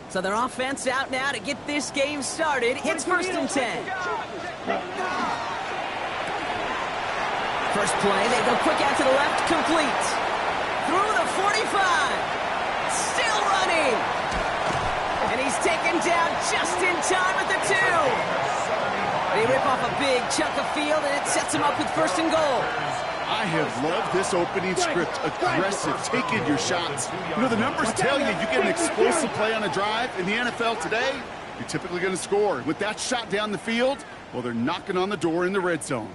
So their offense out now to get this game started. It's 1st and 10. First play, they go quick out to the left, complete. Through the 45. Still running. And he's taken down just in time at the 2. They rip off a big chunk of field, and it sets him up with 1st and goal. I have loved this opening script. Aggressive, taking your shots. You know, the numbers tell you get an explosive play on a drive. In the NFL today, you're typically going to score. With that shot down the field, well, they're knocking on the door in the red zone.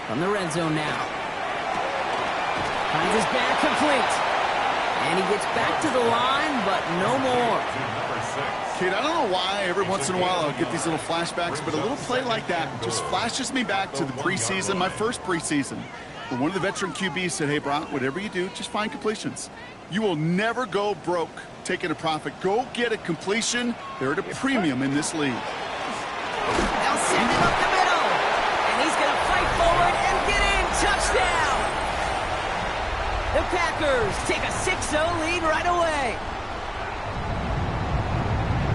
From the red zone now. Finds his back, complete. And he gets back to the line, but no more. Kid, I don't know why every once in a while I'll get these little flashbacks, but a little play like that just flashes me back to the preseason, my first preseason. When one of the veteran QBs said, hey, Brock, whatever you do, just find completions. You will never go broke taking a profit. Go get a completion. They're at a premium in this league. They'll send him up the middle. And he's going to fight forward and get in. Touchdown. The Packers take a 6-0 lead right away.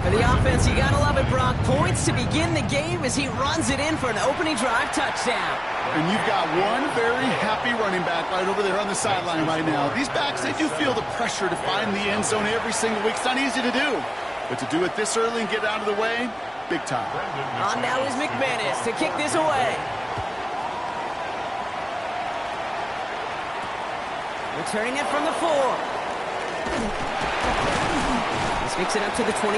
For the offense, you gotta love it, Brock. Points to begin the game as he runs it in for an opening drive touchdown. And you've got one very happy running back right over there on the sideline right now. These backs, they do feel the pressure to find the end zone every single week. It's not easy to do. But to do it this early and get out of the way, big time. On now is McManus to kick this away. Returning it from the 4. This makes it up to the 25.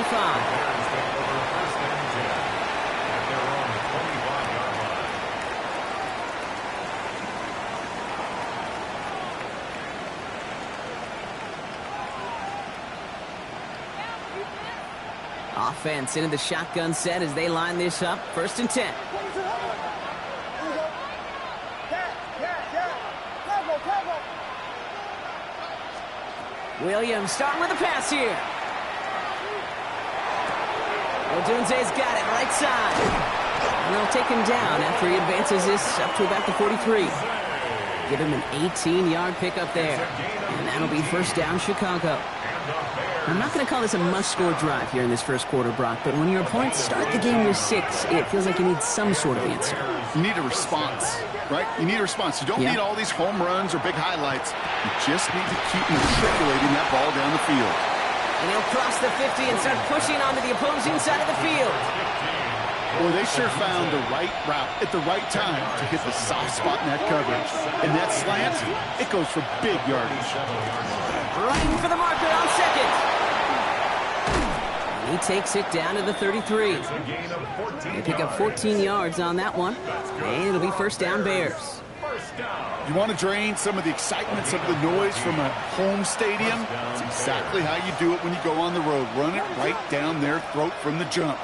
Offense into the shotgun set as they line this up. 1st and 10. Williams starting with a pass here. Odunze's got it, right side. And they'll take him down after he advances this up to about the 43. Give him an 18-yard pickup there. And that'll be 1st down, Chicago. I'm not going to call this a must-score drive here in this first quarter, Brock, but when your opponents start the game with 6, it feels like you need some sort of answer. You need a response, right? You need a response. You don't need all these home runs or big highlights. You just need to keep matriculating that ball down the field. And he'll cross the 50 and start pushing onto the opposing side of the field. Well, they sure found the right route at the right time to hit the soft spot in that coverage. And that slant, it goes for big yardage. Running for the marker on 2nd. And he takes it down to the 33. They pick up 14 yards on that one. And it'll be 1st down, Bears. You want to drain some of the excitement, some of the noise from a home stadium? It's exactly how you do it when you go on the road. Run it right down their throat from the jump.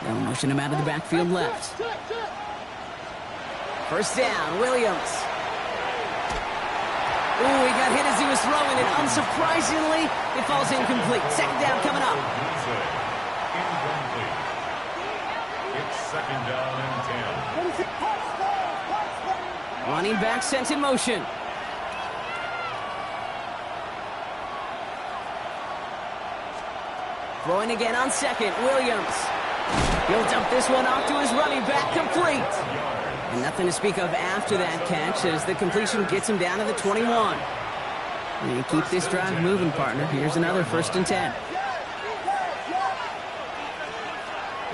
They'll motion him out of the backfield left. 1st down, Williams. Ooh, he got hit as he was throwing it. Unsurprisingly, it falls incomplete. 2nd down coming up. It's 2nd down and 10. Running back sent in motion. Throwing again on 2nd, Williams. He'll dump this one off to his running back, complete. And nothing to speak of after that catch as the completion gets him down to the 21. And you keep this drive moving, partner. Here's another 1st and 10.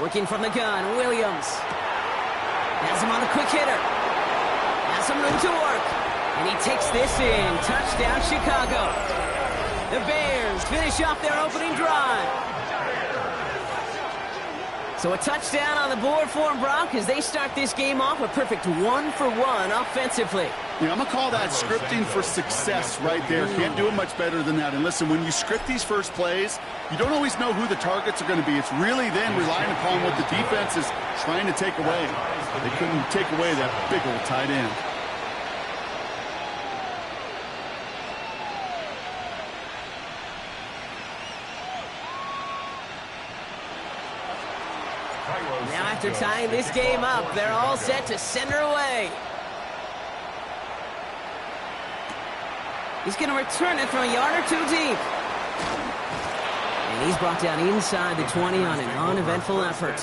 Working from the gun, Williams. Has him on the quick hitter. Has some room to work. And he takes this in. Touchdown, Chicago. The Bears finish off their opening drive. So a touchdown on the board for him, Brock, as they start this game off a perfect 1-for-1 offensively. Yeah, I'm going to call that scripting for success right there. Can't do it much better than that. And listen, when you script these first plays, you don't always know who the targets are going to be. It's really then relying upon what the defense is trying to take away. They couldn't take away that big old tight end. Now after tying this game up, they're all set to send her away. He's going to return it from a yard or two deep. And he's brought down inside the 20 on an uneventful effort.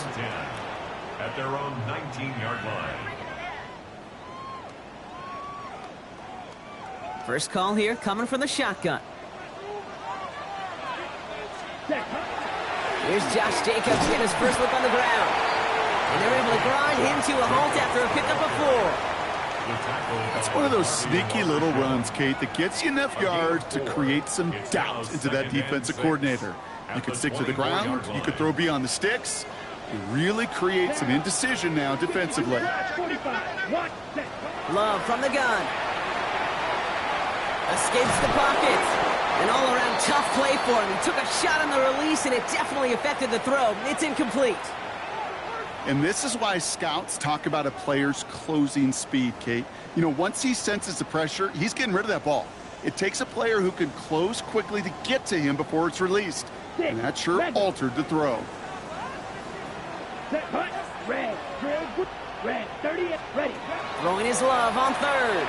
At their own 19-yard line. First call here coming from the shotgun. Here's Josh Jacobs getting his first look on the ground. And they're able to grind him to a halt after a pickup of 4. That's one of those sneaky little runs, Kate, that gets you enough yards to create some doubt into that defensive coordinator. You could stick to the ground. You could throw beyond the sticks. You really create some indecision now defensively. Love from the gun. Escapes the pocket. An all-around tough play for him. He took a shot on the release, and it definitely affected the throw. It's incomplete. And this is why scouts talk about a player's closing speed, Kate. You know, once he senses the pressure, he's getting rid of that ball. It takes a player who can close quickly to get to him before it's released. And that sure altered the throw. Red, 30, ready. Throwing his Love on third.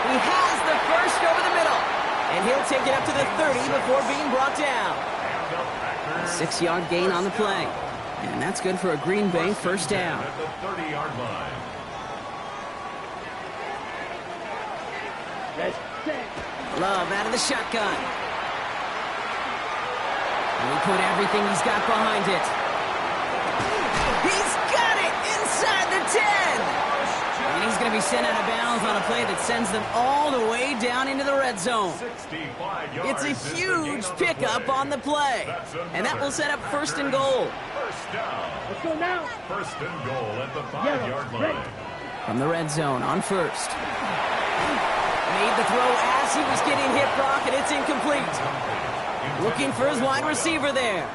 He has the first over the middle. And he'll take it up to the 30 before being brought down. A 6-yard gain on the play. And that's good for a Green Bay first down. At the 30-yard line. Love out of the shotgun. And he put everything he's got behind it. He's got it inside the 10. And he's going to be sent out of bounds on a play that sends them all the way down into the red zone. 65 yards. It's a huge pickup on the play. And that will set up first and goal. First down. Let's go now. First and goal at the 5-yard line. From the red zone on first. Made the throw as he was getting hit, Brock, and it's incomplete. Looking for his wide receiver there.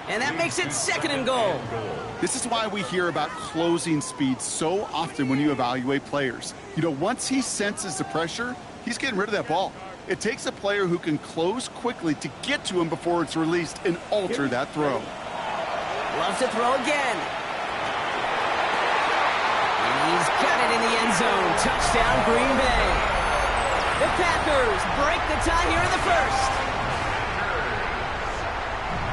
And that makes it second and goal. This is why we hear about closing speed so often when you evaluate players. You know, once he senses the pressure, he's getting rid of that ball. It takes a player who can close quickly to get to him before it's released and alter that throw. Love to throw again. And he's got it in the end zone. Touchdown, Green Bay. The Packers break the tie here in the first.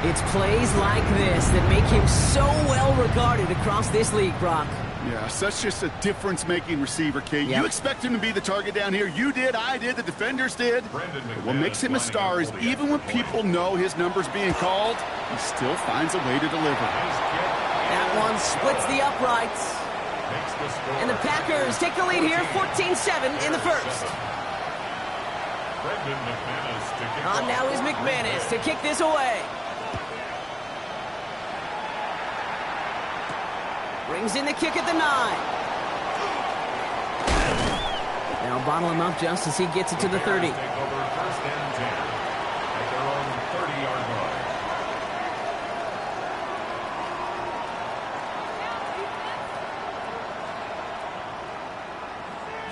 It's plays like this that make him so well regarded across this league, Brock. Yeah, such just a difference-making receiver, Kate. Yep. You expect him to be the target down here. You did, I did, the defenders did. But what makes him a star is even when people know his number's being called, he still finds a way to deliver. That one splits the uprights. And the Packers take the lead here, 14-7 in the first. On now is McManus to kick this away. Brings in the kick at the 9. Now bottle him up just as he gets it to the 30. Take over first and 10 at their own 30-yard line.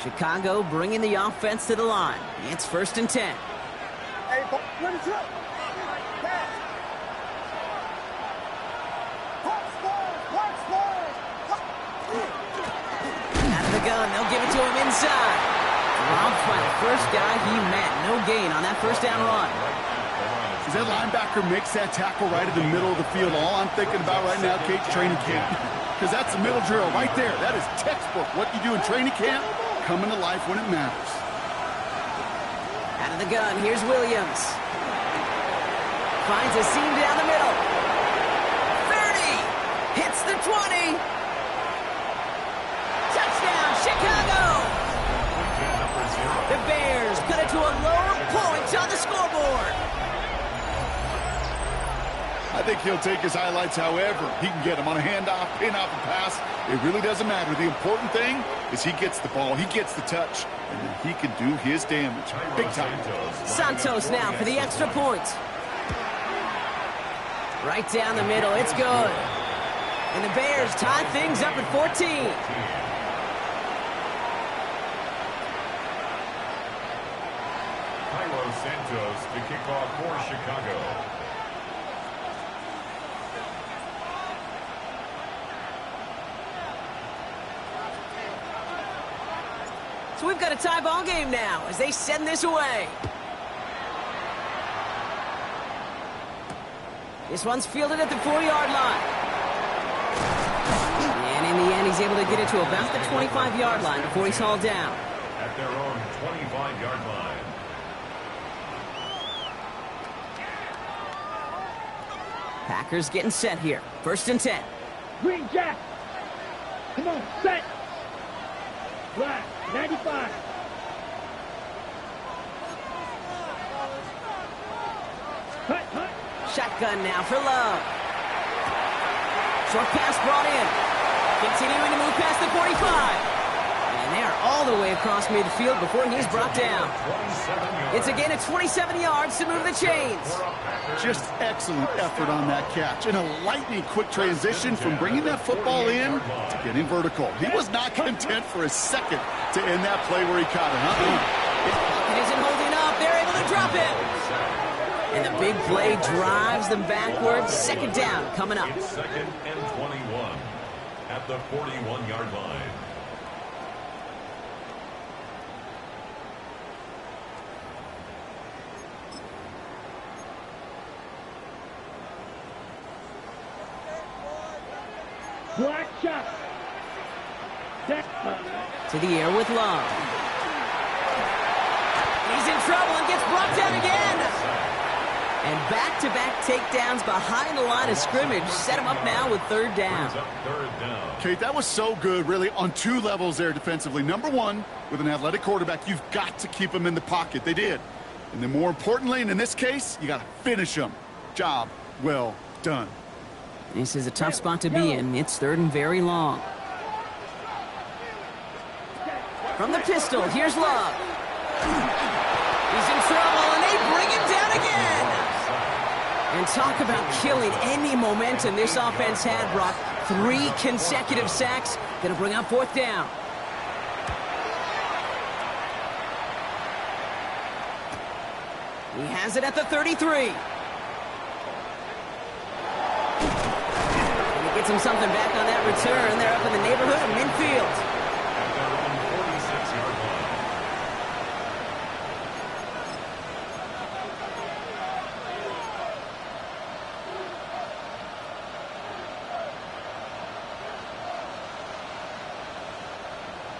Chicago bringing the offense to the line. It's first and 10. Gun. They'll give it to him inside. Robbed by the first guy he met. No gain on that first down run. As that linebacker makes that tackle right in the middle of the field, all I'm thinking about right now, Kate, training camp. Because that's the middle drill right there. That is textbook. What you do in training camp, coming to life when it matters. Out of the gun, here's Williams. Finds a seam down the middle. 30. Hits the 20. Touchdown, Chicago! The Bears cut it to a lower point on the scoreboard. I think he'll take his highlights however he can get them on a handoff, pin off, and pass. It really doesn't matter. The important thing is he gets the ball, he gets the touch, and then he can do his damage. Big time. Santos now for the extra point. Right down the middle, it's good. And the Bears tie things up at 14. Santos to kick off for Chicago. So we've got a tie ball game now as they send this away. This one's fielded at the 4-yard line. And in the end, he's able to get it to about the 25-yard line before he's hauled down. At their own 25-yard line. Packers getting set here. 1st and 10. Green Jack. Come on, set. Black, 95. Hut. Shotgun now for Love. Short pass brought in. Continuing to move past the 45. And they are all the way across midfield before he's brought down. It's again at 27 yards to move the chains. Just excellent effort on that catch. And a lightning quick transition from bringing that football in to getting vertical. He was not content for a second to end that play where he caught it. It isn't holding up. They're able to drop it. And the big play drives them backwards. 2nd down coming up. It's 2nd and 21 at the 41-yard line. Black shot. To the air with Love. He's in trouble and gets brought down again. And back-to-back takedowns behind the line of scrimmage set him up now with 3rd down. Kate, that was so good, really, on 2 levels there defensively. Number one, with an athletic quarterback, you've got to keep him in the pocket. They did. And then more importantly, and in this case, you got to finish him. Job well done. This is a tough spot to be in. It's 3rd and very long. From the pistol, here's Love. He's in trouble, and they bring him down again. And talk about killing any momentum this offense had, Brock. 3 consecutive sacks. Going to bring up 4th down. He has it at the 33. Gets him something back on that return. They're up in the neighborhood of midfield. At their own 46-yard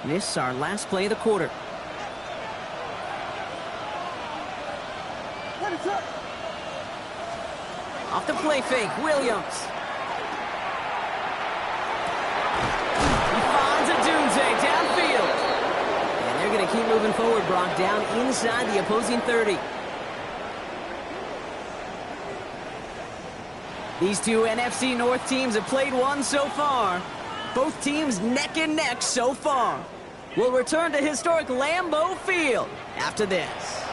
line. This is our last play of the quarter. Off the play fake, Williams. Downfield. And they're going to keep moving forward, Brock, down inside the opposing 30. These 2 NFC North teams have played one so far. Both teams neck and neck so far. We'll return to historic Lambeau Field after this.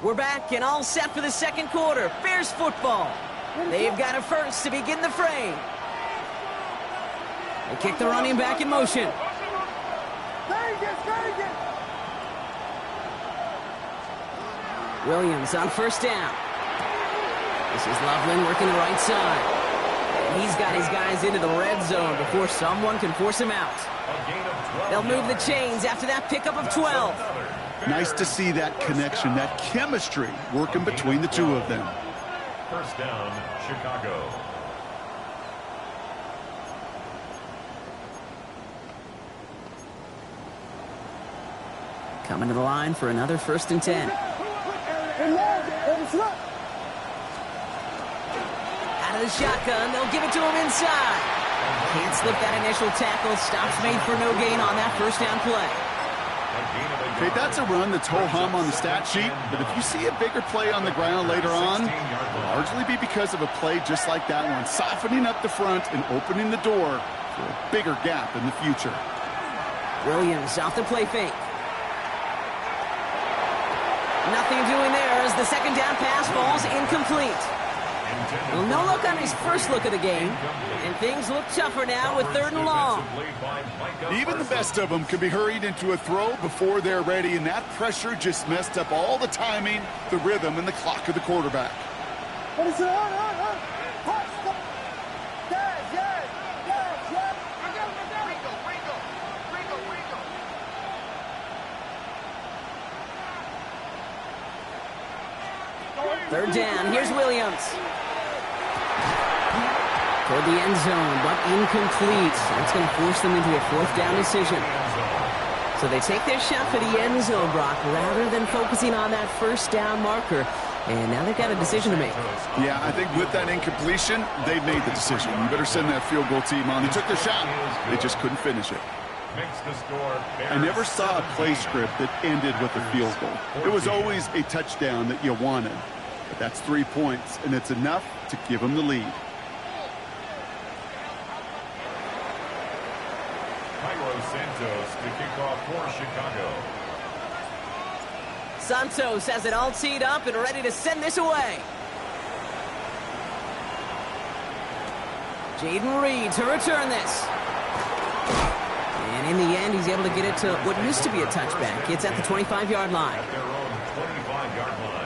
We're back and all set for the 2nd quarter. Bears football. They've got a first to begin the frame. They kick the running back in motion. Williams on 1st down. This is Loveland working the right side. And he's got his guys into the red zone before someone can force him out. They'll move the chains after that pickup of 12. Nice to see that connection, that chemistry working between the 2 of them. 1st down, Chicago. Coming to the line for another 1st and 10. Out of the shotgun, they'll give it to him inside. Can't slip that initial tackle. Stops made for no gain on that 1st down play. Okay, that's a run that's ho-hum on the stat sheet, but if you see a bigger play on the ground later on, it'll largely be because of a play just like that one, softening up the front and opening the door for a bigger gap in the future. Williams off the play fake. Nothing doing there as the 2nd down pass falls incomplete. Well, no look on his first look of the game, and things look tougher now with 3rd and long. Even the best of them can be hurried into a throw before they're ready, and that pressure just messed up all the timing, the rhythm, and the clock of the quarterback. What is it? Third down, here's Williams. Toward the end zone, but incomplete. That's going to force them into a 4th down decision. So they take their shot for the end zone, Brock, rather than focusing on that 1st down marker. And now they've got a decision to make. Yeah, I think with that incompletion, they've made the decision. You better send that field goal team on. They took their shot. They just couldn't finish it. I never saw a play script that ended with a field goal. It was always a touchdown that you wanted. But that's 3 points, and it's enough to give them the lead. Cairo Santos to kick off for Chicago. Santos has it all teed up and ready to send this away. Jaden Reed to return this. And in the end, he's able to get it to what used to be a touchback. It's at the 25-yard line. At their own 25-yard line.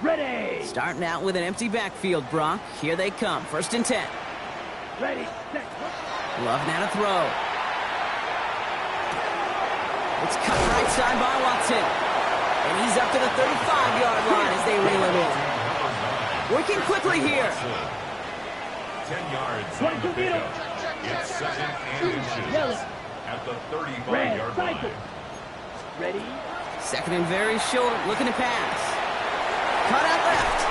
Ready. Starting out with an empty backfield, Brock. Here they come. 1st and 10. Ready, set. Love now to throw. It's cut right side by Watson. And he's up to the 35-yard line as they reel it in. Working quickly here. 10 yards on the pickup. It's 2nd and inches at the 35-yard line. Ready. 2nd and very short. Looking to pass. Cut out left.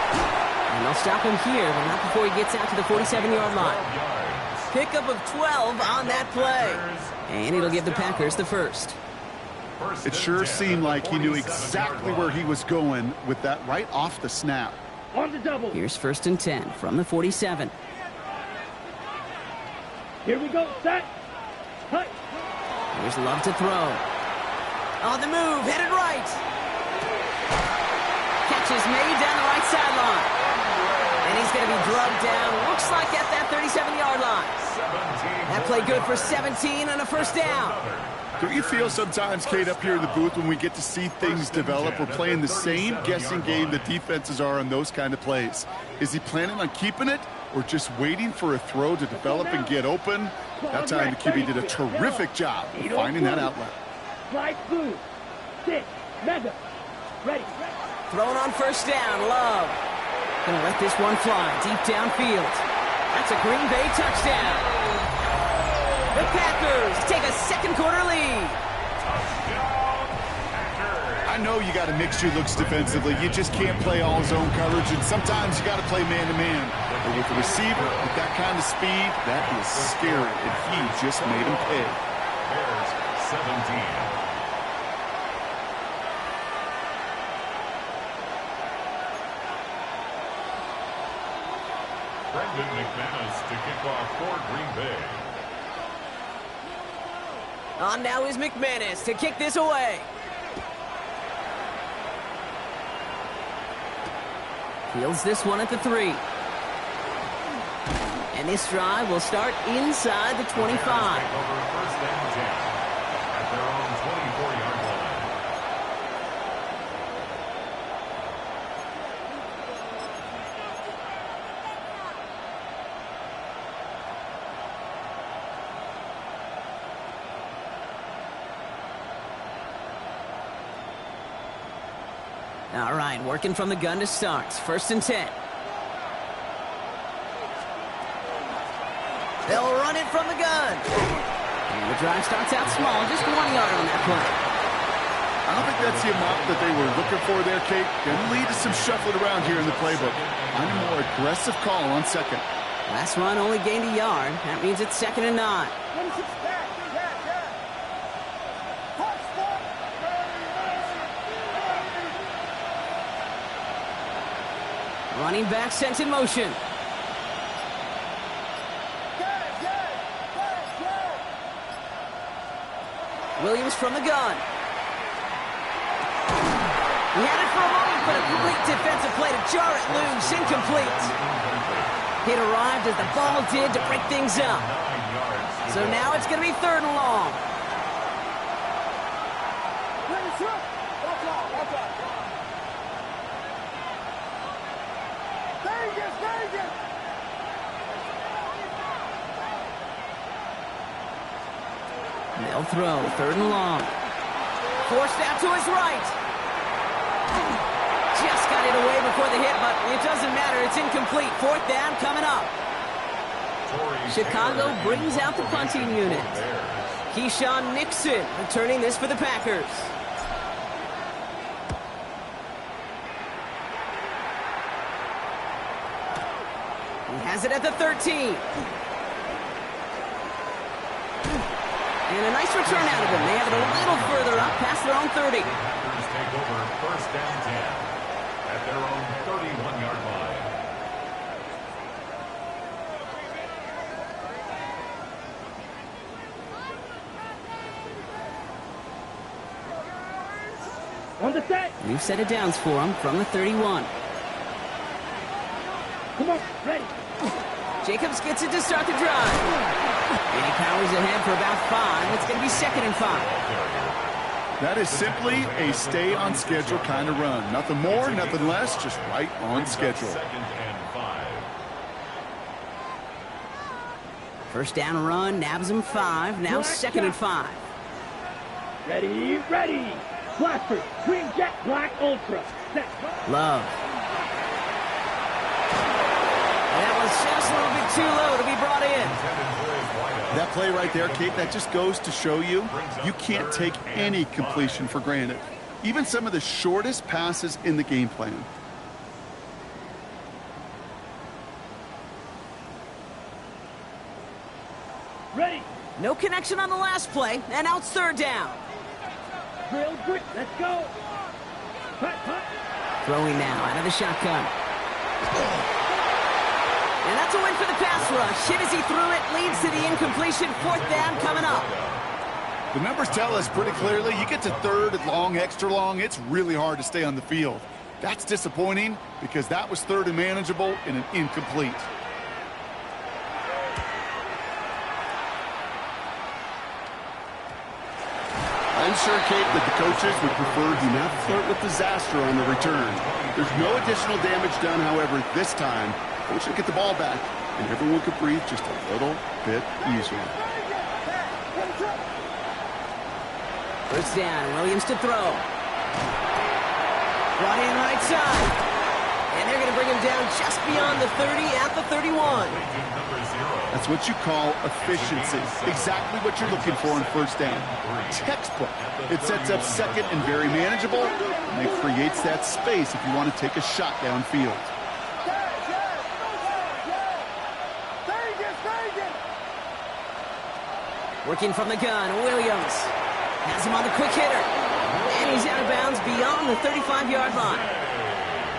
And they'll stop him here, but not before he gets out to the 47-yard line. Pickup of 12 on that play. And it'll give the Packers the 1st. It sure seemed like he knew exactly where he was going with that right off the snap. On the double. Here's 1st and 10 from the 47. Here we go. Set. Cut. Here's Love to throw. On the move, headed right. Catch is made down the right sideline. And he's going to be drugged down, looks like at that 37-yard line. That play good for 17 and a 1st down. Don't you feel sometimes, Kate, up here in the booth when we get to see things develop, we're playing the same guessing game the defenses are on those kind of plays? Is he planning on keeping it or just waiting for a throw to develop and get open? That time the QB did a terrific job of finding that outlet. Slide through. 6. Mega. Ready. Throwing on 1st down, Love. Gonna let this one fly deep downfield. That's a Green Bay touchdown. The Packers take a 2nd quarter lead. I know you got to mix your looks defensively. You just can't play all zone coverage, and sometimes you got to play man-to-man. But with the receiver, with that kind of speed, that is scary, and he just made him pay. Bears 17. Brendan McManus to kick off for Green Bay. On now is McManus to kick this away. Fields this one at the 3. And this drive will start inside the 25. Take over 1st and 10 at their own 24-yard line. All right, working from the gun to start. 1st and 10. They'll run it from the gun. And the drive starts out small, just 1 yard on that play. I don't think that's the amount that they were looking for there, Kate. Going to lead to some shuffling around here in the playbook. On a more aggressive call on 2nd. Last run only gained a yard. That means it's 2nd and 9. Running back sent in motion. Williams from the gun. He had it for a moment, but a complete defensive play to jar it loose. Incomplete. It arrived as the ball did to break things up. So now it's going to be 3rd and long. They'll throw, 3rd and long. Forced out to his right. Just got it away before the hit, but it doesn't matter. It's incomplete. 4th down coming up. Chicago brings out the punting unit. Keyshawn Nixon returning this for the Packers. He has it at the 13. And a nice return out of him. They have it a little further up past their own 30. Packers take over 1st down 10 at their own 31-yard line. On the set. New set of downs for him from the 31. Come on, ready. Jacobs gets it to start the drive. And he powers ahead for about 5. It's going to be 2nd and 5. That is simply a stay-on-schedule kind of run. Nothing more, nothing less, just right on schedule. 2nd and 5. First down run, nabs him 5. Now 2nd and 5. Ready, ready. Blaster, Green Jet Black Ultra. Set. Love. That was just a little bit too low to be brought in. That play right there, Kate, that just goes to show you, you can't take any completion for granted. Even some of the shortest passes in the game plan. Ready. No connection on the last play, and now it's 3rd down. Drill, quick, let's go. Cut, cut. Throwing now out of the shotgun. And that's a win for the pass rush. Hit as he threw it, leads to the incompletion. 4th down coming up. The numbers tell us pretty clearly, you get to 3rd and long, extra long, it's really hard to stay on the field. That's disappointing because that was 3rd and manageable and an incomplete. I'm sure, Kate, that the coaches would prefer do not flirt with disaster on the return. There's no additional damage done, however, this time. We should get the ball back, and everyone could breathe just a little bit easier. First down, Williams to throw. Brought in right side. And they're going to bring him down just beyond the 30 at the 31. That's what you call efficiency. Exactly what you're looking for in first down. Textbook. It sets up 2nd and very manageable, and it creates that space if you want to take a shot downfield. Working from the gun, Williams has him on the quick hitter. And he's out of bounds beyond the 35-yard line.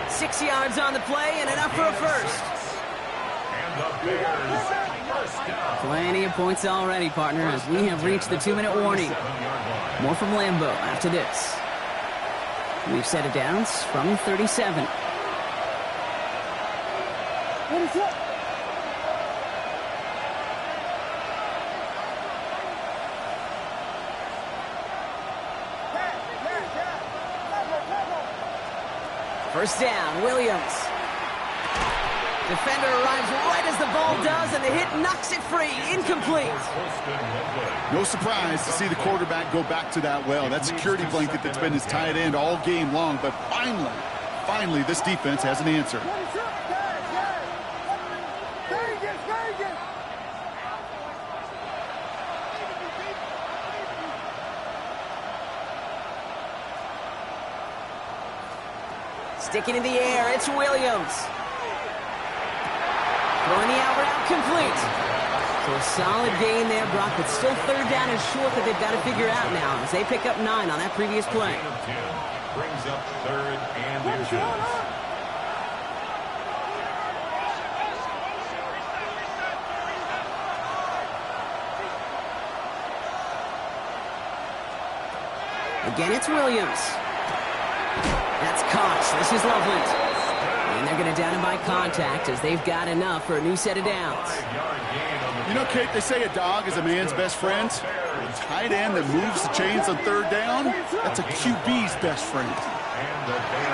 6 yards on the play and enough for a first. And the Bears first down. Plenty of points already, partner, as we have reached the 2-minute warning. More from Lambeau after this. We've set it downs from 37. First down, Williams. Defender arrives right as the ball does, and the hit knocks it free. Incomplete. No surprise to see the quarterback go back to that well. That security blanket that's been his tight end all game long, but finally, this defense has an answer. Sticking in the air, it's Williams. Throwing the out route complete. So a solid gain there, Brock, but still 3rd down and short that they've got to figure out now as they pick up 9 on that previous play. Brings up 3rd and inches. Again, it's Williams. That's Cox. This is Loveland. And they're going to down him by contact as they've got enough for a new set of downs. You know, Kate, they say a dog is a man's best friend. A tight end that moves the chains on third down, that's a QB's best friend.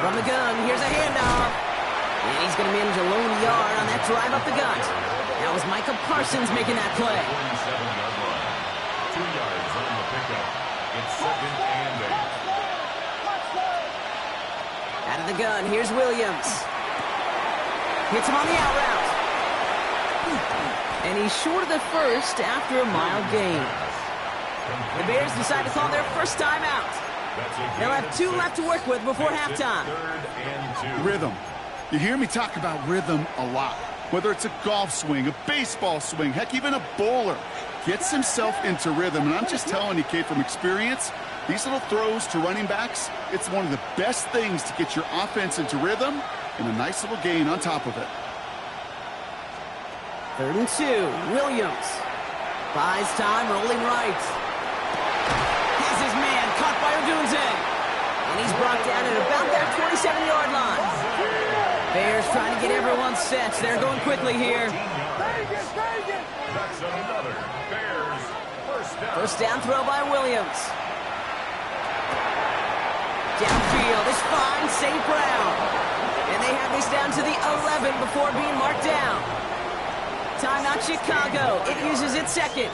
From the gun, here's a handoff. And he's going to manage a lone yard on that drive up the gut. That was Micah Parsons making that play. 47-yard line. 2 yards on the pickup. It's 2nd and 8. Out of the gun, here's Williams. Hits him on the out route. And he's short of the first after a mile gain. The Bears decide to call their first time out. They'll have 2 left to work with before halftime. 3rd and 2. Rhythm. You hear me talk about rhythm a lot. Whether it's a golf swing, a baseball swing, heck, even a bowler gets himself into rhythm. And I'm just telling you, Kate, from experience, these little throws to running backs, it's one of the best things to get your offense into rhythm and a nice little gain on top of it. 3rd and 2. Williams buys time, rolling right. Has his man caught by Odunze. And he's brought down at about that 27-yard line. Bears trying to get everyone set. They're going quickly here. That's another Bears first down. First down throw by Williams. Downfield is fine, St. Brown. And they have this down to the 11 before being marked down. Timeout Chicago. It uses its second.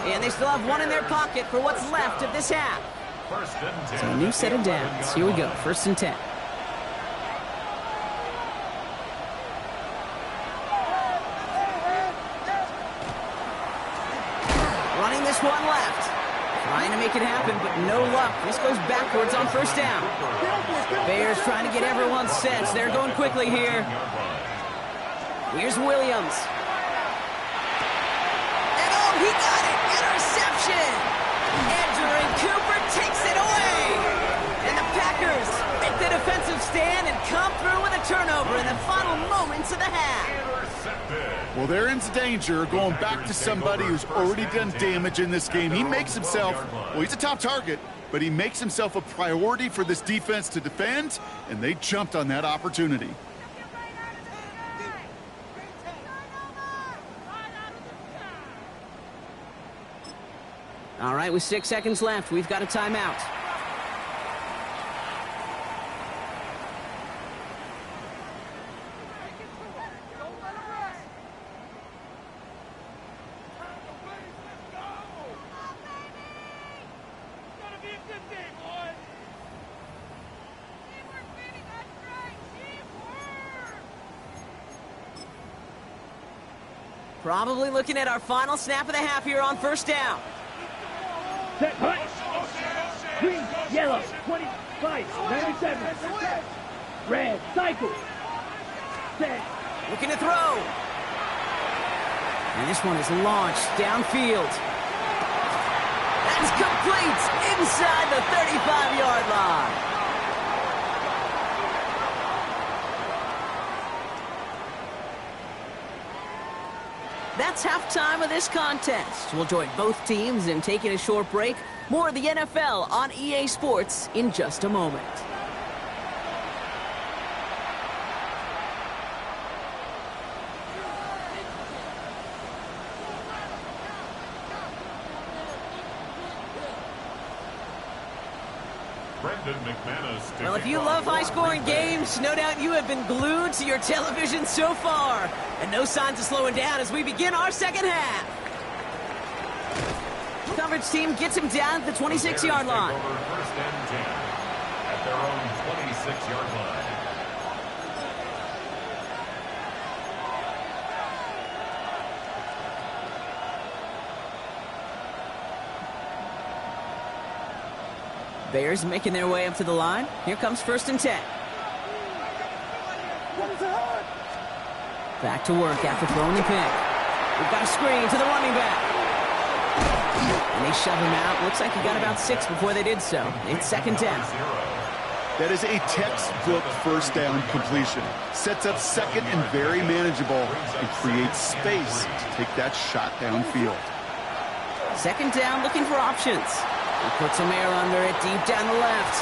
And they still have 1 in their pocket for what's left of this half. First and 10. So a new set of downs. Here we go. 1st and 10. Running this one left. Trying to make it happen, but no luck. This goes backwards on first down. Bears trying to get everyone set. They're going quickly here. Here's Williams. And oh, he got it! Interception! Andrew Cooper takes it away! And the Packers make the defensive stand and come through with a turnover in the final moments of the half. Well, they're in danger going back to somebody who's already done damage in this game. He makes himself, well, he's a top target, but he makes himself a priority for this defense to defend, and they jumped on that opportunity. All right, with 6 seconds left, we've got a timeout. Probably looking at our final snap of the half here on first down. Set, hut. Green, yellow, 25, 97. Red, cycle. Set. Looking to throw. And this one is launched downfield. That's complete inside the 35-yard line. That's halftime of this contest. We'll join both teams in taking a short break. More of the NFL on EA Sports in just a moment. Well, if you love high-scoring games, no doubt you have been glued to your television so far. And no signs of slowing down as we begin our second half. Coverage team gets him down at the 26-yard line. First and 10 at their own 26-yard line. Bears making their way up to the line. Here comes 1st and 10. Back to work after throwing the pick. We've got a screen to the running back. And they shove him out. Looks like he got about 6 before they did so. It's 2nd down. That is a textbook first down completion. Sets up second and very manageable and creates space to take that shot downfield. 2nd down, looking for options. He puts some air under it, deep down the left.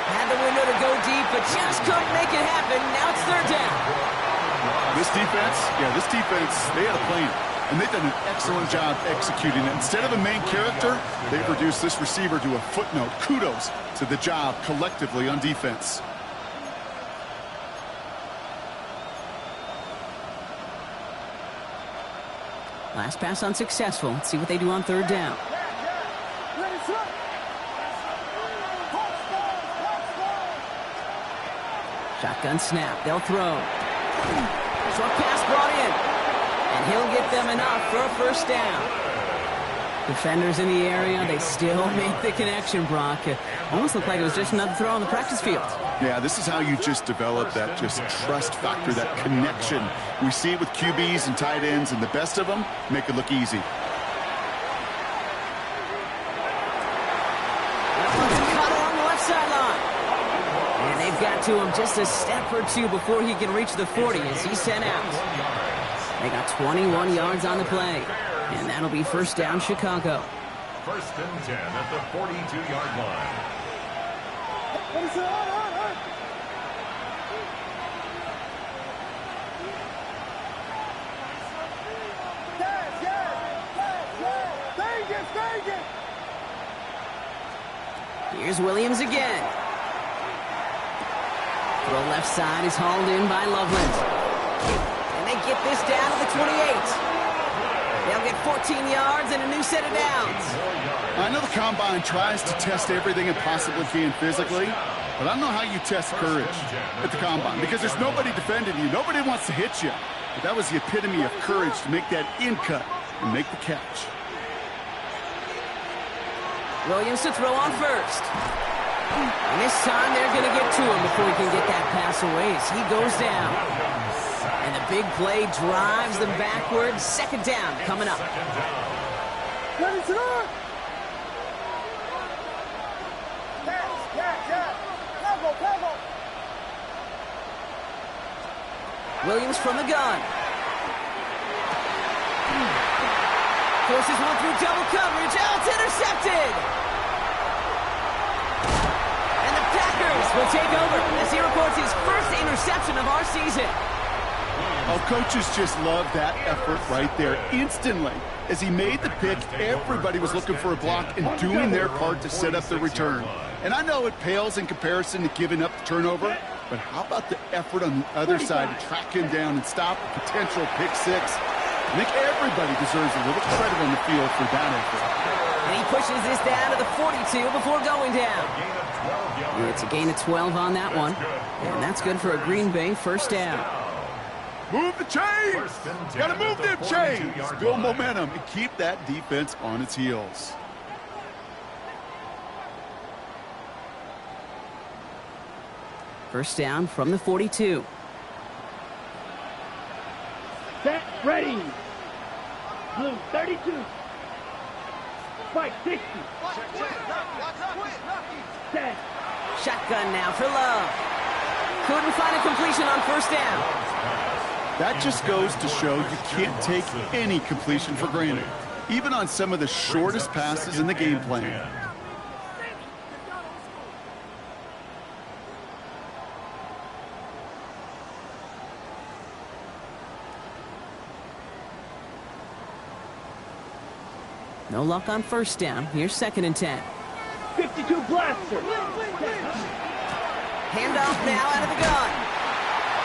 Had the window to go deep, but just couldn't make it happen. Now it's third down. This defense, they had a plan. And they've done an excellent job executing it. Instead of a main character, they've reduced this receiver to a footnote. Kudos to the job collectively on defense. Last pass unsuccessful. Let's see what they do on third down. Shotgun snap. They'll throw. Short pass brought in. And he'll get them enough for a first down. Defenders in the area, they still make the connection, Brock. It almost looked like it was just another throw on the practice field. Yeah, this is how you just develop that just trust factor, that connection. We see it with QBs and tight ends, and the best of them make it look easy. That one's caught along the left sideline. And they've got to him just a step or two before he can reach the 40 as he's sent out. They got 21 yards on the play. And that'll be first down, Chicago. First and 10 at the 42-yard line. Here's Williams again. Throw left side is hauled in by Loveland. And they get this down to the 28. They'll get 14 yards and a new set of downs. I know the Combine tries to test everything it possibly can physically, but I don't know how you test courage at the Combine because there's nobody defending you. Nobody wants to hit you. But that was the epitome of courage to make that in cut and make the catch. Williams to throw on first. And this time they're going to get to him before he can get that pass away as he goes down. And the big play drives them backwards. Second down coming up. Williams from the gun. Forces one through double coverage. Oh, it's intercepted. And the Packers will take over as he records his first interception of our season. Oh, coaches just love that effort right there. Instantly, as he made the pick, everybody was looking for a block and doing their part to set up the return. And I know it pales in comparison to giving up the turnover, but how about the effort on the other side to track him down and stop a potential pick six? I think everybody deserves a little credit on the field for that effort. And he pushes this down to the 42 before going down. It's a gain of 12 on that one. And that's good for a Green Bay first down. Move the chains! Gotta move them chains! Build momentum and keep that defense on its heels. First down from the 42. Set, ready. Blue, 32. Spike, 60. Set. Shotgun now for Love. Couldn't find a completion on first down. That just goes to show you can't take any completion for granted, even on some of the shortest passes in the game plan. No luck on first down. Here's second and 10. 52 blaster. Handoff now out of the gun.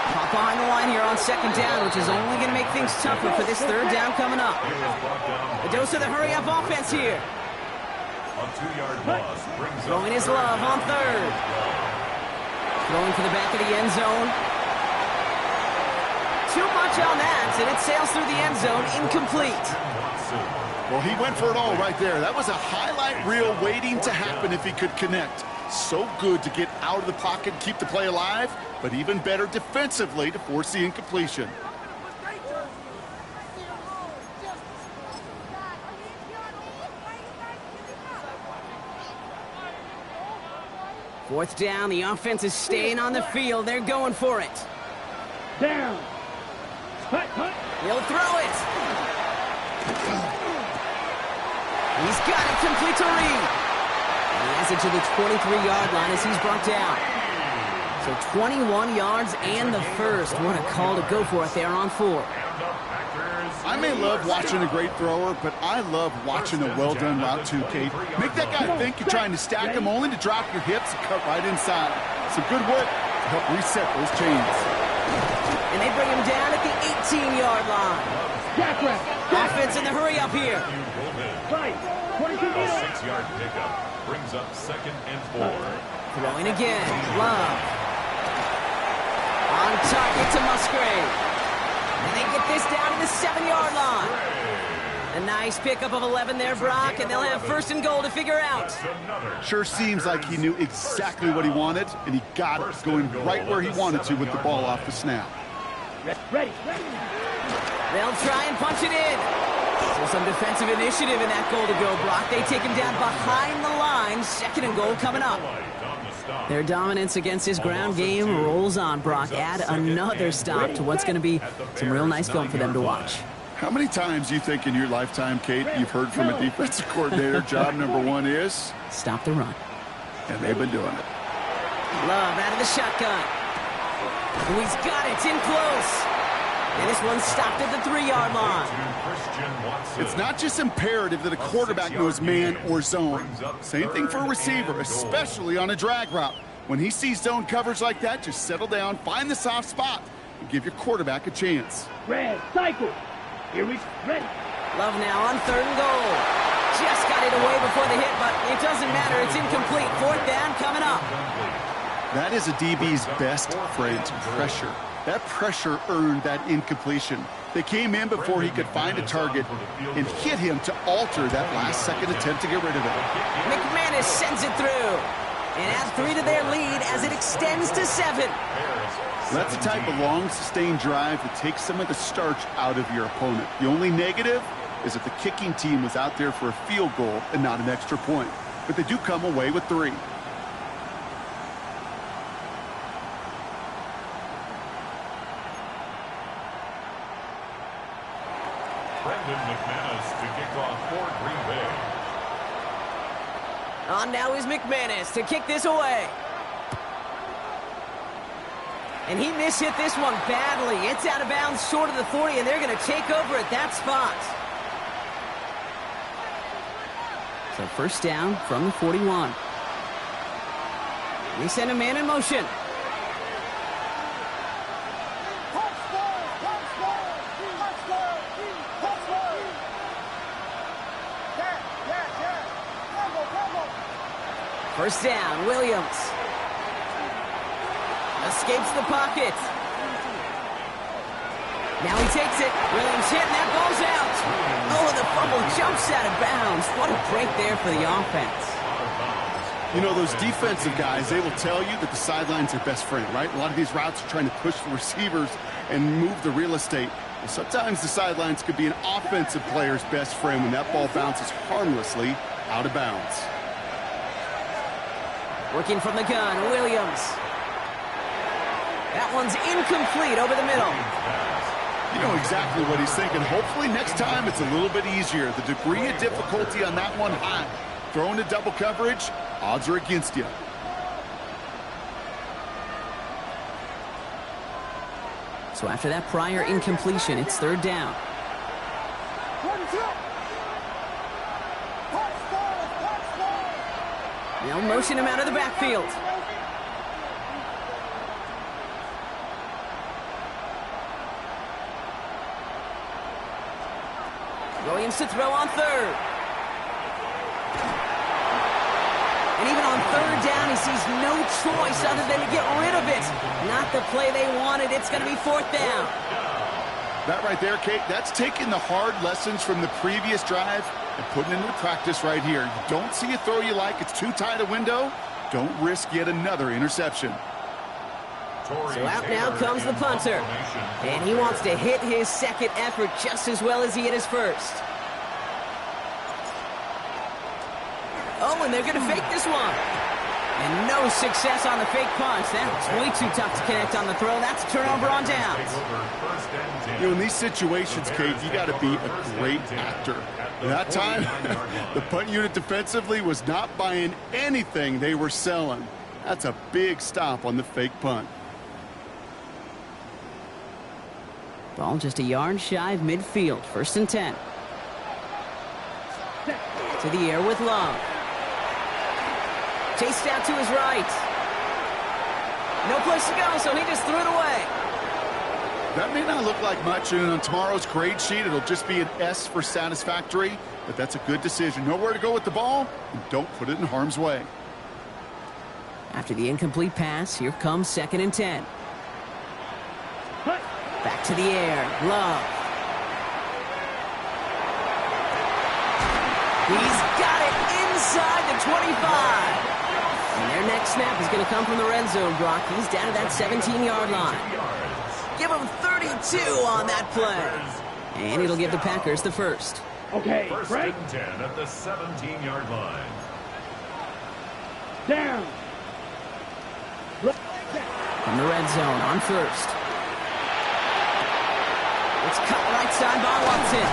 Caught behind the line here on second down, which is only going to make things tougher for this third down coming up. A dose of the hurry-up offense here. Throwing his Love on third. Throwing for the back of the end zone. Too much on that, and it sails through the end zone, incomplete. Well, he went for it all right there. That was a highlight reel waiting to happen if he could connect. So good to get out of the pocket and keep the play alive, but even better defensively to force the incompletion. Fourth down, the offense is staying on the field. They're going for it. Down. Hut, hut. He'll throw it. He's got it complete to Reed. And he has it to the 23-yard line as he's brought down. So 21 yards and the first. What a call to go for it there on 4. I may love watching a great thrower, but I love watching a well-done route too, Kate. Make that guy think you're trying to stack him only to drop your hips and cut right inside. Some good work to help reset those chains. And they bring him down at the 18-yard line. Offense in the hurry up here. Right. 22 A 6-yard pickup brings up 2nd and 4. Throwing again. Love. On target to Musgrave. And they get this down to the 7-yard line. A nice pickup of 11 there, Brock, and they'll have 1st and goal to figure out. Sure seems like he knew exactly what he wanted, and he got it going right where he wanted to with the ball off the snap. Ready. They'll try and punch it in. So some defensive initiative in that goal to go, Brock. They take him down behind the line. 2nd and goal coming up. Their dominance against his ground game rolls on, Brock. Add another stop to what's going to be some real nice film for them to watch. How many times do you think in your lifetime, Kate, you've heard from a defensive coordinator, job number 1 is? Stop the run. And they've been doing it. Love out of the shotgun. Oh, he's got it. It's in close. And this one's stopped at the 3-yard line. It's not just imperative that a quarterback knows man or zone. Same thing for a receiver, especially on a drag route. When he sees zone coverage like that, just settle down, find the soft spot, and give your quarterback a chance. Red, cycle. Here we ready. Love now on 3rd and goal. Just got it away before the hit, but it doesn't matter. It's incomplete. 4th down coming up. That is a DB's best friend, pressure. That pressure earned that incompletion. They came in before he could find a target and hit him to alter that last-second attempt to get rid of it. McManus sends it through. And adds 3 to their lead as it extends to 7. That's the type of long, sustained drive that takes some of the starch out of your opponent. The only negative is that the kicking team was out there for a field goal and not an extra point. But they do come away with 3. Brendan McManus to kick off for Green Bay. On now is McManus to kick this away. And he mishit this one badly. It's out of bounds short of the 40, and they're going to take over at that spot. So 1st down from the 41. We send a man in motion. First down, Williams. Escapes the pocket. Now he takes it. Williams hit, and that ball's out. Oh, the fumble jumps out of bounds. What a break there for the offense. You know, those defensive guys, they will tell you that the sideline's their best friend, right? A lot of these routes are trying to push the receivers and move the real estate. Well, sometimes the sidelines could be an offensive player's best friend when that ball bounces harmlessly out of bounds. Working from the gun, Williams. That one's incomplete over the middle. You know exactly what he's thinking. Hopefully next time it's a little bit easier. The degree of difficulty on that one high. Throwing to double coverage, odds are against you. So after that prior incompletion, it's 3rd down. They'll motion him out of the backfield. Williams to throw on 3rd. And even on 3rd down, he sees no choice other than to get rid of it. Not the play they wanted. It's going to be 4th down. That right there, Kate, that's taking the hard lessons from the previous drive and putting it into practice right here. You don't see a throw you like, it's too tight a window, don't risk yet another interception. So out now comes the punter. And he wants to hit his 2nd effort just as well as he hit his 1st. Oh, and they're going to fake this one. And no success on the fake punch. That's way too tough to connect on the throw. That's a turnover on downs. You know, in these situations, Kate, you got to be a great actor. That time, the punt unit defensively was not buying anything they were selling. That's a big stop on the fake punt. Ball just a yard shy of midfield. 1st and 10. To the air with Love. Chased out to his right. No place to go, so he just threw it away. That may not look like much, and on tomorrow's grade sheet, it'll just be an S for satisfactory, but that's a good decision. Know where to go with the ball, and don't put it in harm's way. After the incomplete pass, here comes 2nd and 10. Back to the air. Love. He's got it inside the 25. And their next snap is going to come from the red zone, Brock. He's down to that 17-yard line. Give him 32 on that play. And it'll give the Packers the first. Okay, First right? and 10 at the 17-yard line. Down. From the red zone on first. It's cut right side by Watson.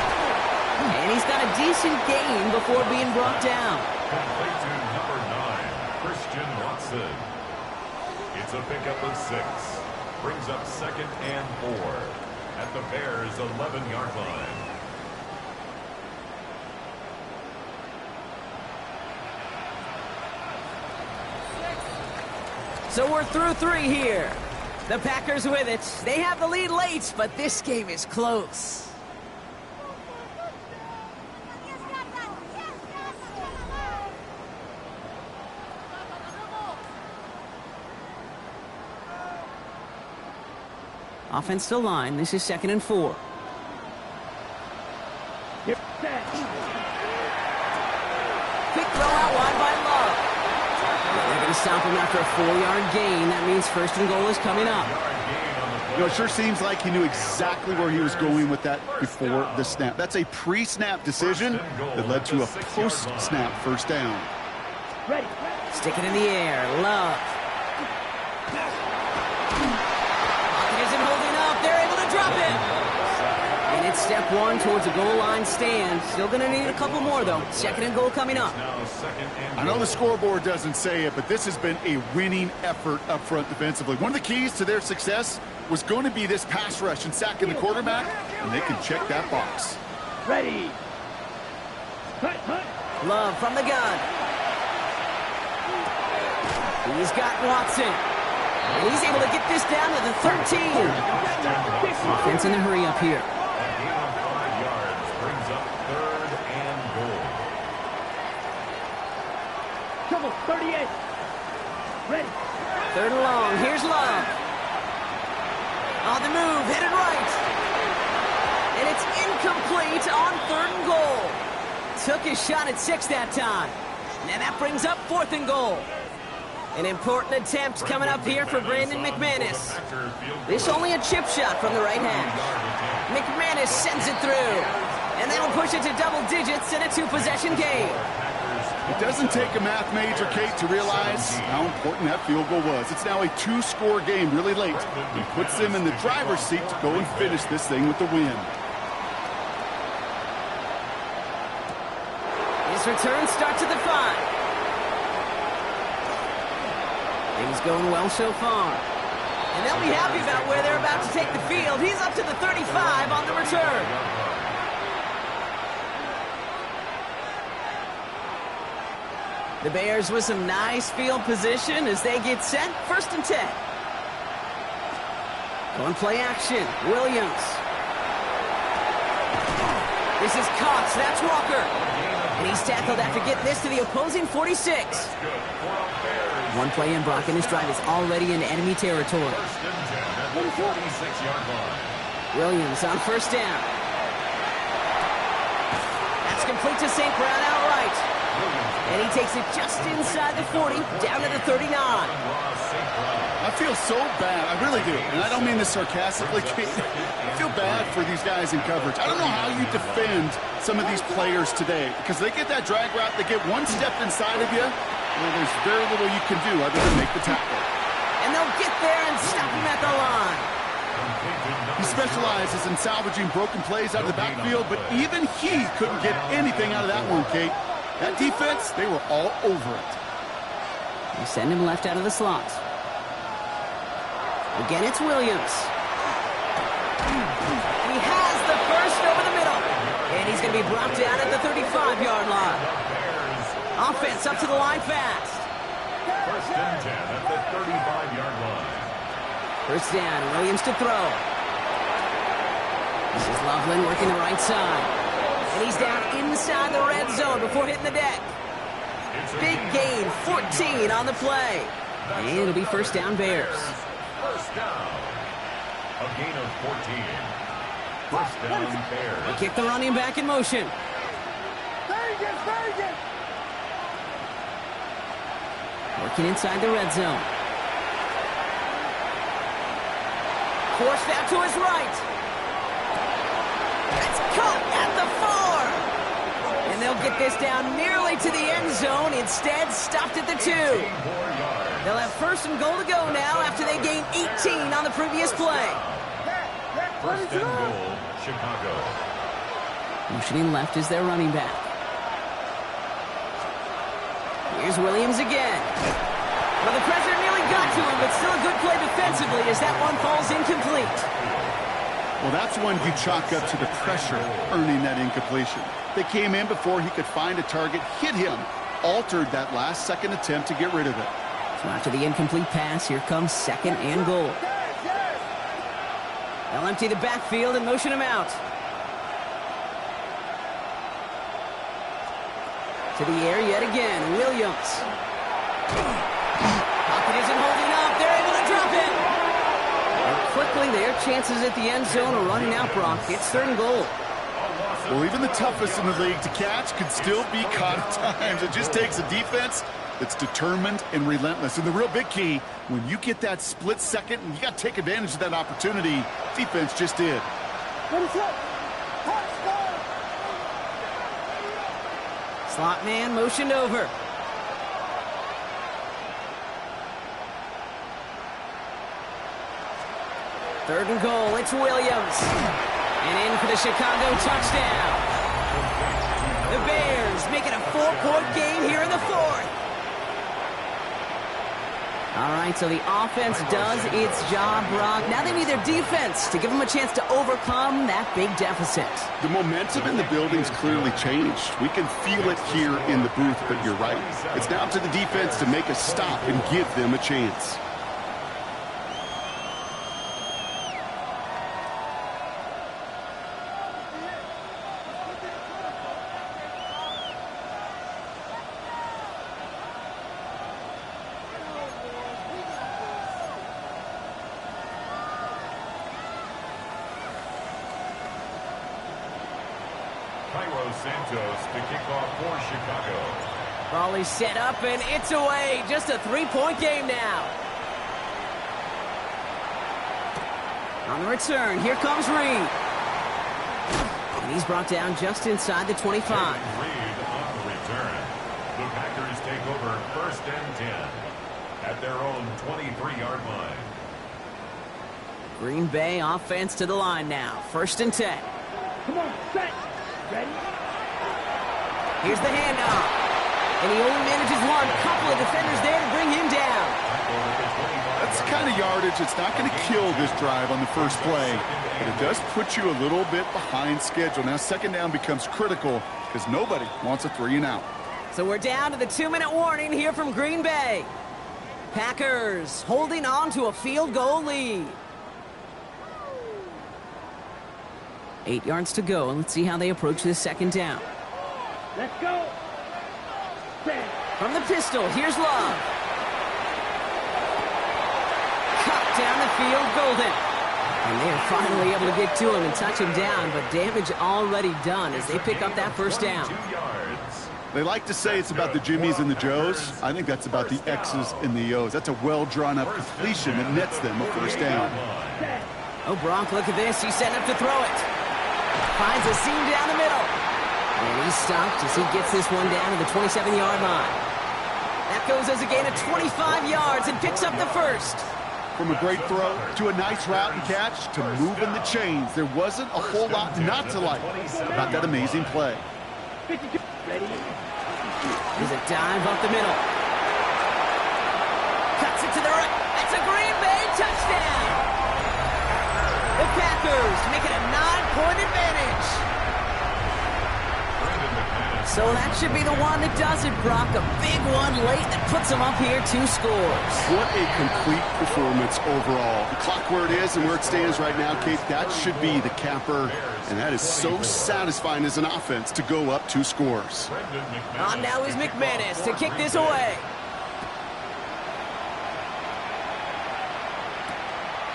And he's got a decent gain before being brought down. Complete to number 9, Christian Watson. It's a pickup of 6. Brings up 2nd and 4 at the Bears' 11-yard line. So we're through 3 here. The Packers with it. They have the lead late, but this game is close. Offensive line. This is 2nd and 4. Get set. Quick throw out wide by Love. They're going to stop him after a 4-yard gain. That means 1st and goal is coming up. You know, it sure seems like he knew exactly where he was going with that before the snap. That's a pre-snap decision that led to a post-snap 1st down. Ready. Stick it in the air. Love. Pocket isn't holding up. They're able to drop it. And it's step 1 towards a goal line stand. Still going to need a couple more, though. 2nd and goal coming up. I know the scoreboard doesn't say it, but this has been a winning effort up front defensively. One of the keys to their success was going to be this pass rush and sacking the quarterback, and they can check that box. Ready. Cut, cut. Love from the gun. He's got Watson. And he's able to get this down to the 13. Offense in a hurry up here. A gain of 5 yards brings up 3rd and goal. Trouble, 38. Ready. 3rd and long. Here's Love. On the move, headed right. And it's incomplete on 3rd and goal. Took his shot at 6 that time. And that brings up 4th and goal. An important attempt coming up here for Brandon McManus. This only a chip shot from the right hash. McManus sends it through. And that'll push it to double digits in a 2-possession game. It doesn't take a math major, Kate, to realize how important that field goal was. It's now a 2-score game really late. It puts them in the driver's seat to go and finish this thing with the win. His return starts at the 5. Things going well so far. And they'll be happy about where they're about to take the field. He's up to the 35 on the return. The Bears with some nice field position as they get set. 1st and 10. Going play action. Williams. This is Cox. That's Walker. And he's tackled after getting this to the opposing 46. One play in, Brock, and this drive is already in enemy territory. 46-yard line. Williams on 1st down. That's complete to St. Brown outright. And he takes it just inside the 40, down to the 39. I feel so bad. I really do. And I don't mean this sarcastically, Kate. I feel bad for these guys in coverage. I don't know how you defend some of these players today because they get that drag route, they get one step inside of you, Well, there's very little you can do other than make the tackle. And they'll get there and stop him at the line. He specializes in salvaging broken plays out of the backfield, but even he couldn't get anything out of that one, Kate. That defense, they were all over it. They send him left out of the slot. Again, it's Williams. And he has the first over the middle. And he's going to be brought down at the 35-yard line. Offense up to the line fast. First and 10 at the 35-yard line. First down, Williams to throw. This is Loveland working the right side. And he's down inside the red zone before hitting the deck. Big gain, 14 on the play. And it'll be first down Bears. First down. A gain of 14. First down Bears. They kick the running back in motion. Working inside the red zone. Forced out to his right. It's caught at the 4. And they'll get this down nearly to the end zone. Instead, stopped at the 2. They'll have first and goal to go now after they gained 18 on the previous play. First and goal, Chicago. Motioning left is their running back. Here's Williams again. Well, the pressure nearly got to him, but still a good play defensively as that one falls incomplete. Well, that's one you chalk up to the pressure earning that incompletion. They came in before he could find a target, hit him, altered that last-second attempt to get rid of it. So after the incomplete pass, here comes second and goal. They'll empty the backfield and motion him out. To the air yet again, Williams. Pocket isn't holding up. They're able to drop it. And quickly, their chances at the end zone are running out, Brock. It's third and goal. Well, even the toughest in the league to catch could still be caught at times. It just takes a defense that's determined and relentless. And the real big key, when you get that split second, and you got to take advantage of that opportunity, defense just did. Slot man motioned over. Third and goal, it's Williams. And in for the Chicago touchdown. The Bears make it a 4-point game here in the 4th. All right, so the offense does its job, Brock. Now they need their defense to give them a chance to overcome that big deficit. The momentum in the building's clearly changed. We can feel it here in the booth, but you're right. It's down to the defense to make a stop and give them a chance. Cairo Santos to kick off for Chicago. Ball is set up, and it's away. Just a 3-point game now. On the return, here comes Reed. And he's brought down just inside the 25. Reed on the return. The Packers take over first and 10 at their own 23-yard line. Green Bay offense to the line now. First and 10. Come on, set. Ready? Here's the handoff. And he only manages one. Couple of defenders there to bring him down. That's the kind of yardage. It's not going to kill this drive on the first play, but it does put you a little bit behind schedule. Now second down becomes critical because nobody wants a 3-and-out. So we're down to the 2-minute warning here from Green Bay. Packers holding on to a field goal lead. 8 yards to go, and let's see how they approach this second down. Let's go. Set. From the pistol, here's Love. Cut down the field, Golden. And they're finally able to get to him and touch him down, but damage already done as they pick up that first down. 2 yards. They like to say it's about the Jimmies and the Joes. I think that's about the X's and the O's. That's a well-drawn-up completion that nets them a first down. Oh, Brock, look at this. He's setting up to throw it. Finds a seam down the middle. And he's stopped as he gets this one down to the 27-yard line. That goes as a gain of 25 yards and picks up the first. From a great throw to a nice route and catch to moving the chains, there wasn't a whole lot not to like about that amazing play. 52. Ready? Here's a dive up the middle. Cuts it to the right. That's a Green Bay touchdown. The Packers make it a 9-point advantage. So that should be the one that does it, Brock. A big one late that puts them up here 2 scores. What a complete performance overall. The clock where it is and where it stands right now, Kate, that should be the capper. And that is so satisfying as an offense to go up 2 scores. On now is McManus to kick this away.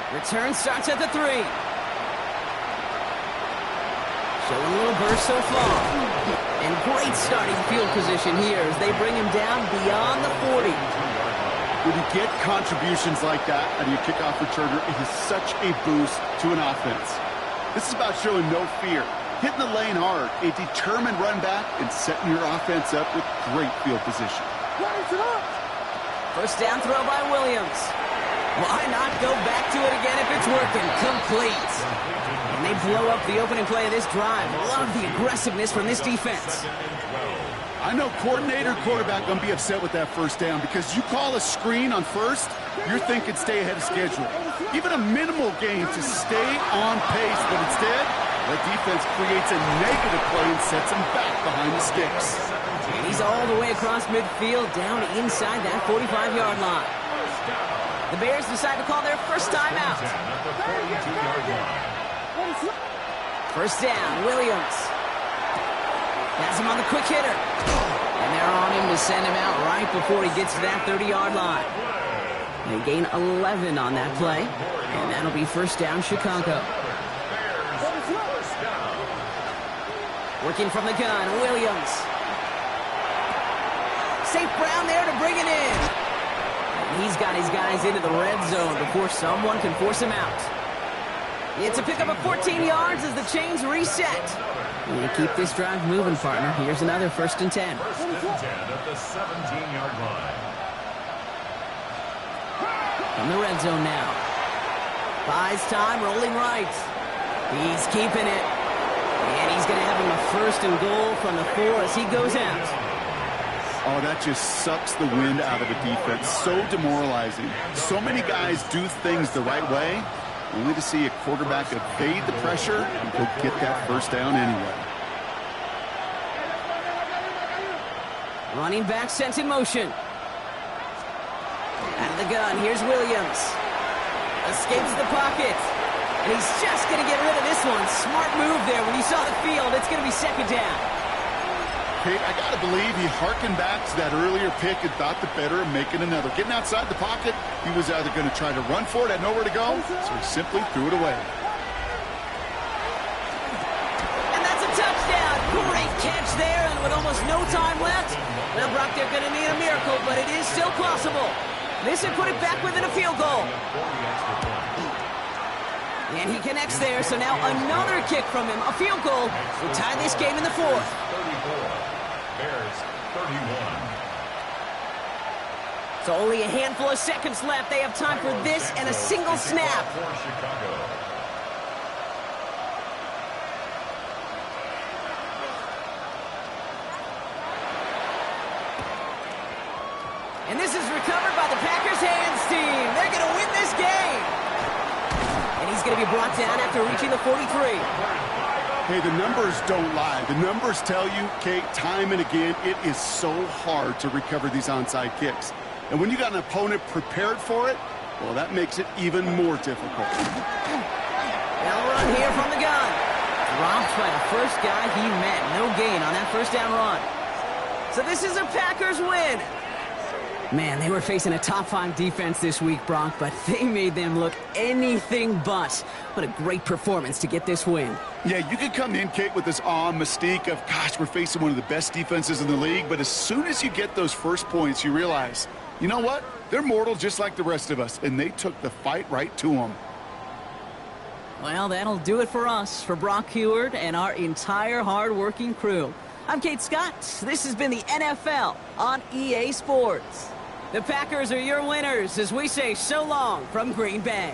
Return starts at the 3. Showing a little burst so far. And great starting field position here as they bring him down beyond the 40. When you get contributions like that out of your kickoff returner, it is such a boost to an offense. This is about showing no fear, hitting the lane hard, a determined run back, and setting your offense up with great field position. First down throw by Williams. Why not go back to it again if it's working? Complete. And they blow up the opening play of this drive. Love the aggressiveness from this defense. I know coordinator quarterback going to be upset with that first down because you call a screen on first, you're thinking stay ahead of schedule. Even a minimal gain to stay on pace, but instead, the defense creates a negative play and sets him back behind the sticks. And he's all the way across midfield, down inside that 45-yard line. The Bears decide to call their first timeout. First down, Williams. Has him on the quick hitter. And they're on him to send him out right before he gets to that 30-yard line. They gain 11 on that play. And that'll be first down, Chicago. Working from the gun, Williams. St. Brown there to bring it in. And he's got his guys into the red zone before someone can force him out. It's a pickup of 14 yards as the chains reset. You keep this drive moving, partner. Here's another first and 10. First and 10 at the 17-yard line. From the red zone now. Buys time, rolling right. He's keeping it. And he's going to have him a first and goal from the 4 as he goes out. Oh, that just sucks the wind out of a defense. So demoralizing. So many guys do things the right way, only to see a quarterback evade the pressure and go get that first down anyway. Running back sent in motion. Out of the gun, here's Williams. Escapes the pocket. And he's just going to get rid of this one. Smart move there. When you saw the field, it's going to be second down. Kate, I got to believe he harkened back to that earlier pick and thought the better of making another. Getting outside the pocket, he was either going to try to run for it, had nowhere to go, so he simply threw it away. And that's a touchdown. Great catch there, and with almost no time left. Well, Brock, they're going to need a miracle, but it is still possible. This would put it back within a field goal. And he connects there, so now another kick from him. A field goal will tie this game in the 4th. 34. Bears 31. So only a handful of seconds left. They have time for this and a single snap. For Chicago. And this is recovered by the Packers hands team. They're going to win this game. And he's going to be brought down after reaching the 43. Hey, the numbers don't lie. The numbers tell you, Kate, time and again, it is so hard to recover these onside kicks. And when you got an opponent prepared for it, well, that makes it even more difficult. Now run here from the gun. Dropped by the first guy he met. No gain on that first down run. So this is a Packers win. Man, they were facing a top-5 defense this week, Brock, but they made them look anything but. What a great performance to get this win. Yeah, you could come in, Kate, with this awe and mystique of, gosh, we're facing one of the best defenses in the league, but as soon as you get those first points, you realize, you know what? They're mortal just like the rest of us, and they took the fight right to them. Well, that'll do it for us, for Brock Huard and our entire hard-working crew. I'm Kate Scott. This has been the NFL on EA Sports. The Packers are your winners as we say so long from Green Bay.